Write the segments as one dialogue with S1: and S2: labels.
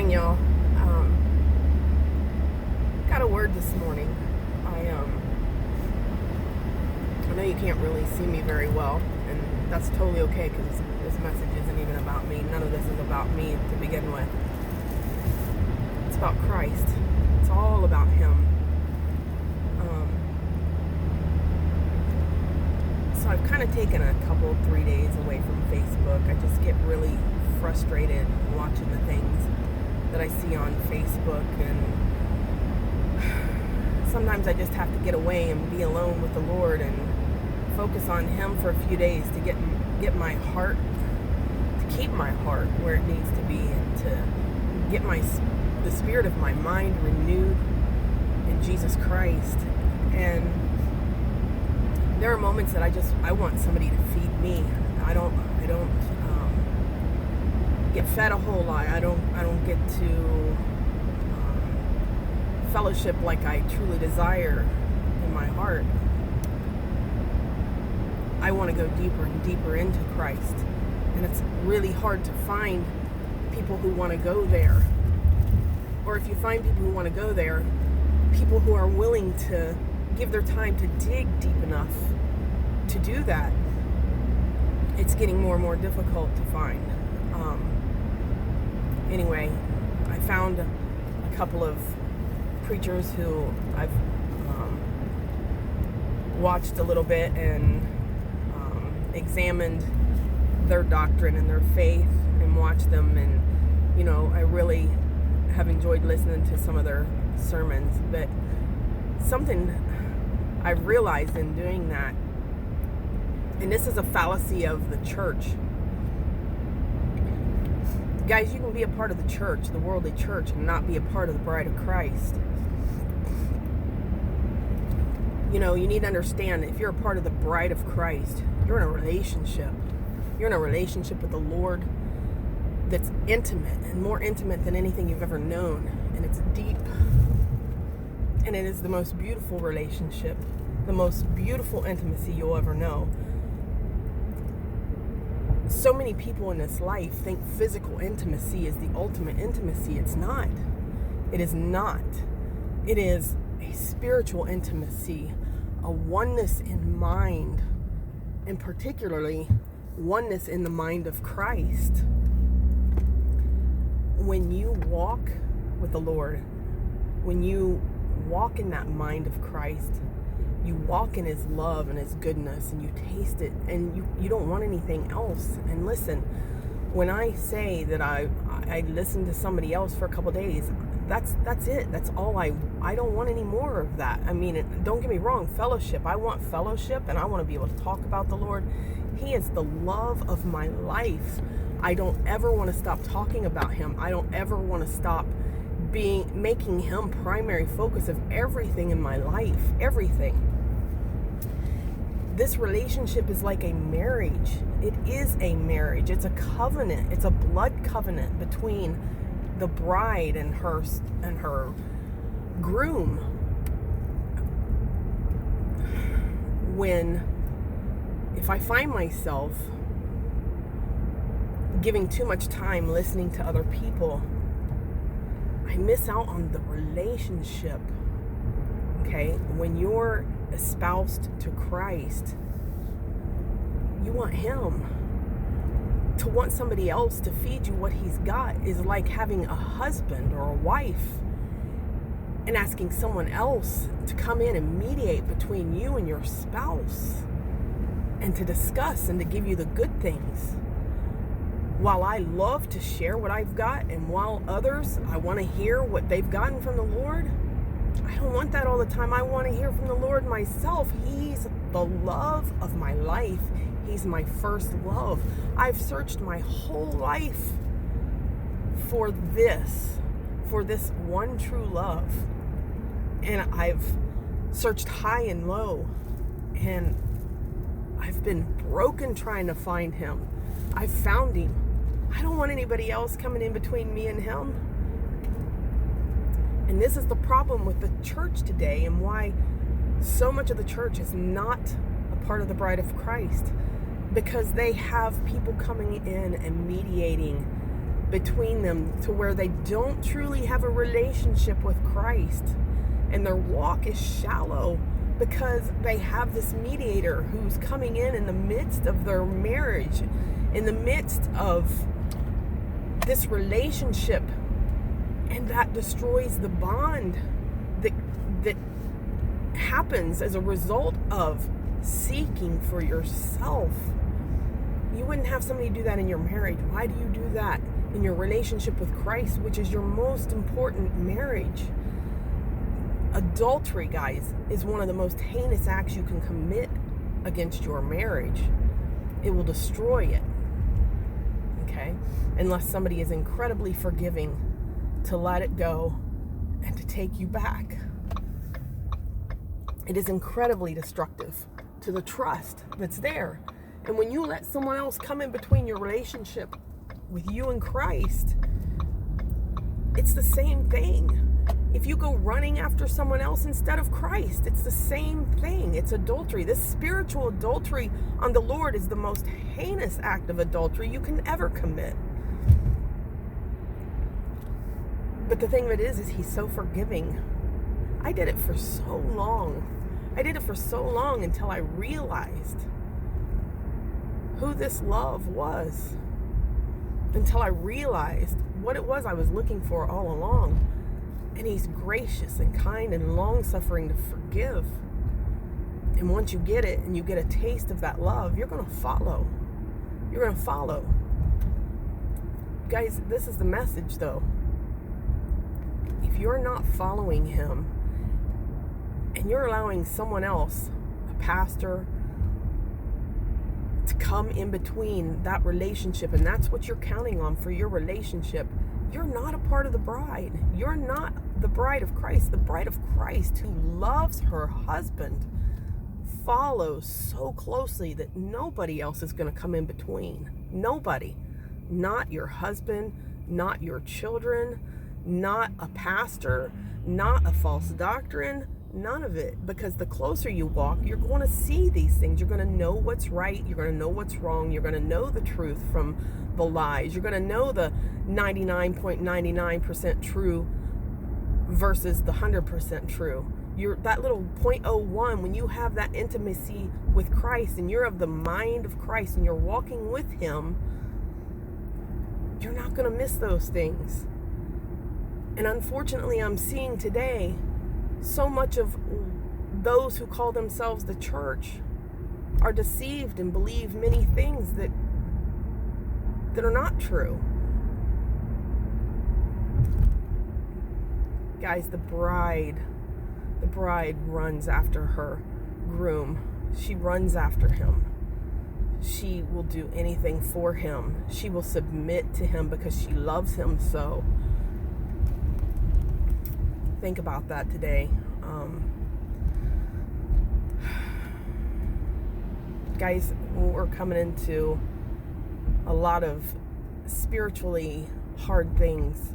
S1: morning, y'all. Got a word this morning. I know you can't really see me very well, and that's totally okay because this message isn't even about me. None of this is about me to begin with. It's about Christ. It's all about Him. So I've kind of taken a couple, 3 days away from Facebook. I just get really frustrated watching the things that I see on Facebook, and sometimes I just have to get away and be alone with the Lord and focus on Him for a few days to get my heart, to keep my heart where it needs to be, and to get the spirit of my mind renewed in Jesus Christ. And there are moments that I want somebody to feed me. I don't get fed a whole lot. I don't get to fellowship like I truly desire in my heart. I want to go deeper and deeper into Christ, and it's really hard to find people who want to go there. Or if you find people who want to go there, people who are willing to give their time to dig deep enough to do that, it's getting more and more difficult to find. Anyway, I found a couple of preachers who I've watched a little bit and examined their doctrine and their faith and watched them, and I really have enjoyed listening to some of their sermons. But something I've realized in doing that, and this is a fallacy of the church. Guys, you can be a part of the church, the worldly church, and not be a part of the bride of Christ. You need to understand that if you're a part of the bride of Christ, you're in a relationship. You're in a relationship with the Lord that's intimate, and more intimate than anything you've ever known. And it's deep. And it is the most beautiful relationship, the most beautiful intimacy you'll ever know. So many people in this life think physical intimacy is the ultimate intimacy. It's not. It is not. It is a spiritual intimacy, a oneness in mind, and particularly oneness in the mind of Christ. When you walk with the Lord, when you walk in that mind of Christ, you walk in His love and His goodness, and you taste it, and you don't want anything else. And listen, when I say that I listened to somebody else for a couple days, that's it. That's all. I don't want any more of that. I mean, don't get me wrong, fellowship. I want fellowship, and I want to be able to talk about the Lord. He is the love of my life. I don't ever want to stop talking about Him. I don't ever want to stop making Him primary focus of everything in my life. Everything. This relationship is like a marriage. It is a marriage. It's a covenant. It's a blood covenant between the bride and her groom. If I find myself giving too much time listening to other people, I miss out on the relationship. Okay? When you're espoused to Christ, you want Him. To want somebody else to feed you what He's got is like having a husband or a wife and asking someone else to come in and mediate between you and your spouse, and to discuss and to give you the good things. While I love to share what I've got, and while others, I want to hear what they've gotten from the Lord, I don't want that all the time. I want to hear from the Lord myself. He's the love of my life. He's my first love. I've searched my whole life for this one true love. And I've searched high and low, and I've been broken trying to find Him. I've found Him. I don't want anybody else coming in between me and Him. And this is the problem with the church today, and why so much of the church is not a part of the bride of Christ, because they have people coming in and mediating between them to where they don't truly have a relationship with Christ, and their walk is shallow because they have this mediator who's coming in the midst of their marriage, in the midst of this relationship, and that destroys the bond that happens as a result of seeking for yourself. You wouldn't have somebody do that in your marriage. Why do you do that in your relationship with Christ, which is your most important marriage? Adultery, guys, is one of the most heinous acts you can commit against your marriage. It will destroy it, okay? Unless somebody is incredibly forgiving to let it go and to take you back. It is incredibly destructive to the trust that's there. And when you let someone else come in between your relationship with you and Christ, it's the same thing. If you go running after someone else instead of Christ, it's the same thing. It's adultery. This spiritual adultery on the Lord is the most heinous act of adultery you can ever commit. But the thing of it is He's so forgiving. I did it for so long. I did it for so long until I realized who this love was. Until I realized what it was I was looking for all along. And He's gracious and kind and long-suffering to forgive. And once you get it and you get a taste of that love, you're going to follow. You're going to follow. Guys, this is the message, though. If you're not following Him and you're allowing someone else, a pastor, to come in between that relationship, and that's what you're counting on for your relationship, you're not a part of the bride. You're not the bride of Christ. The bride of Christ, who loves her husband, follows so closely that nobody else is going to come in between. Nobody. Not your husband, not your children, not a pastor, not a false doctrine, none of it. Because the closer you walk, you're going to see these things. You're going to know what's right. You're going to know what's wrong. You're going to know the truth from the lies. You're going to know the 99.99% true versus the 100% true. You're that little 0.01, when you have that intimacy with Christ and you're of the mind of Christ and you're walking with Him, you're not going to miss those things. And unfortunately, I'm seeing today so much of those who call themselves the church are deceived and believe many things that are not true. Guys, the bride runs after her groom. She runs after him. She will do anything for him. She will submit to him because she loves him so. Think about that today. Guys, we're coming into a lot of spiritually hard things.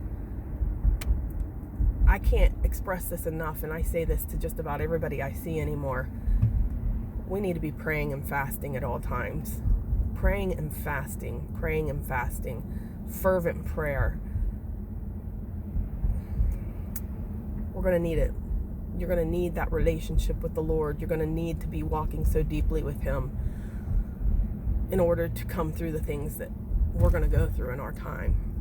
S1: I can't express this enough, and I say this to just about everybody I see anymore. We need to be praying and fasting at all times. Praying and fasting. Praying and fasting. Fervent prayer. We're going to need it. You're going to need that relationship with the Lord. You're going to need to be walking so deeply with Him in order to come through the things that we're going to go through in our time.